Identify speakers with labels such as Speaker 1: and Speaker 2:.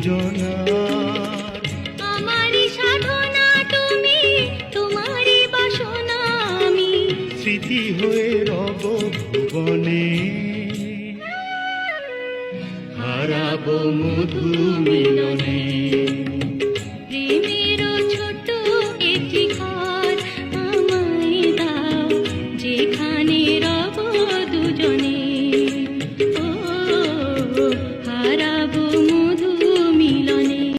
Speaker 1: দুজনার।
Speaker 2: আমারই সাধনা তুমি, তোমারই বাসনা আমি,
Speaker 1: স্মৃতি হয়ে রব ভুবনে। হারাবো মধু মিলনে।